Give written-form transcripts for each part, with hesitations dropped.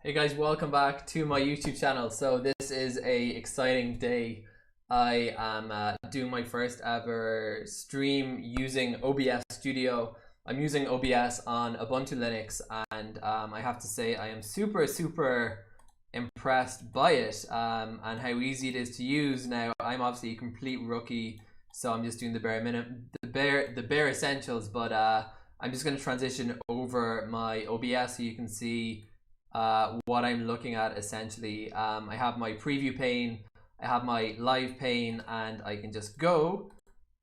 Hey guys, welcome back to my YouTube channel. So this is a exciting day. I am doing my first ever stream using OBS Studio. I'm using OBS on Ubuntu Linux, and I have to say I am super impressed by it and how easy it is to use. Now I'm obviously a complete rookie, so I'm just doing the bare minimum, the bare essentials. But I'm just going to transition over my OBS so you can see what I'm looking at essentially. I have my preview pane, I have my live pane, and I can just go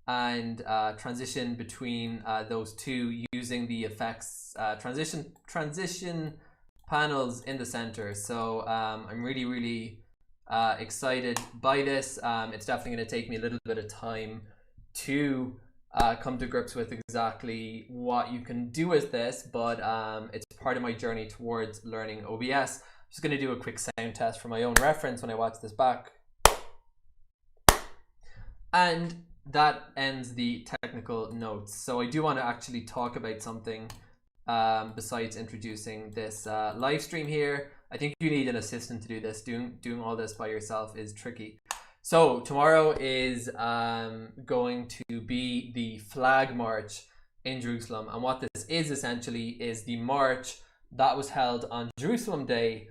and transition between those two using the effects transition panels in the center. So I'm really excited by this. It's definitely going to take me a little bit of time to come to grips with exactly what you can do with this, but it's part of my journey towards learning OBS. I'm just going to do a quick sound test for my own reference when I watch this back. And that ends the technical notes. So I do want to actually talk about something besides introducing this live stream here. I think you need an assistant to do this. Doing all this by yourself is tricky. So tomorrow is going to be the flag march in Jerusalem, and what this is essentially is the march that was held on Jerusalem Day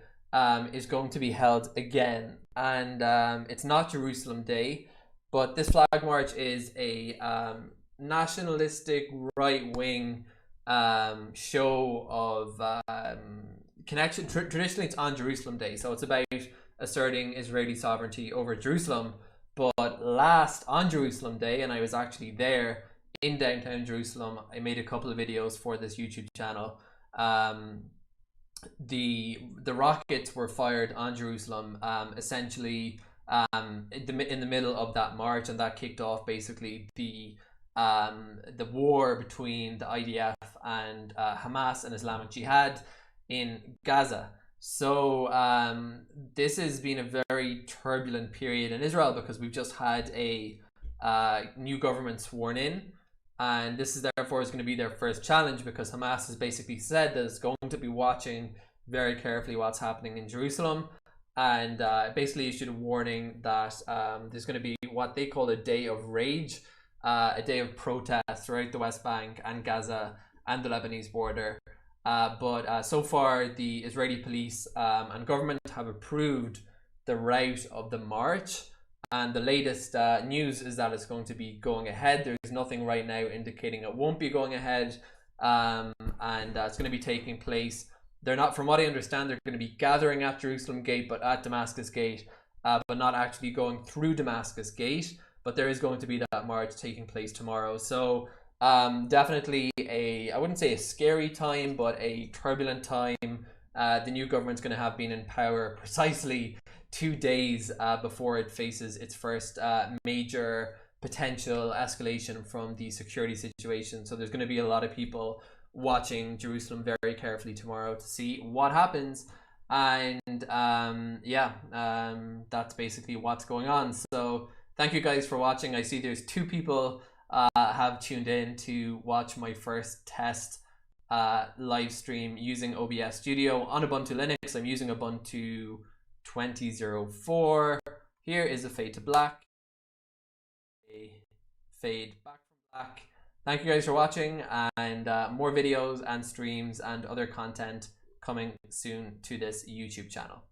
is going to be held again, and it's not Jerusalem Day, but this flag march is a nationalistic right-wing show of connection. Traditionally it's on Jerusalem Day, so it's about asserting Israeli sovereignty over Jerusalem. But last on Jerusalem Day, and I was actually there in downtown Jerusalem, I made a couple of videos for this YouTube channel. The rockets were fired on Jerusalem essentially in the middle of that march, and that kicked off basically the war between the IDF and Hamas and Islamic Jihad in Gaza. So this has been a very turbulent period in Israel because we've just had a new government sworn in, and this is therefore going to be their first challenge, because Hamas has basically said that it's going to be watching very carefully what's happening in Jerusalem, and basically issued a warning that there's going to be what they call a day of rage, a day of protest throughout the West Bank and Gaza and the Lebanese border. But so far the Israeli police and government have approved the route of the march, and the latest news is that it's going to be going ahead. There's nothing right now indicating it won't be going ahead, and it's going to be taking place. They're not, from what I understand, they're going to be gathering at Jerusalem Gate, but at Damascus Gate, but not actually going through Damascus Gate. But there is going to be that march taking place tomorrow. So definitely I wouldn't say a scary time, but a turbulent time. The new government's going to have been in power precisely 2 days before it faces its first major potential escalation from the security situation. So there's going to be a lot of people watching Jerusalem very carefully tomorrow to see what happens. And that's basically what's going on. So thank you guys for watching. I see there's 2 people have tuned in to watch my first test live stream using OBS Studio on Ubuntu Linux. I'm using Ubuntu 20.04. Here is a fade to black, a fade back from black. Thank you guys for watching, and more videos and streams and other content coming soon to this YouTube channel.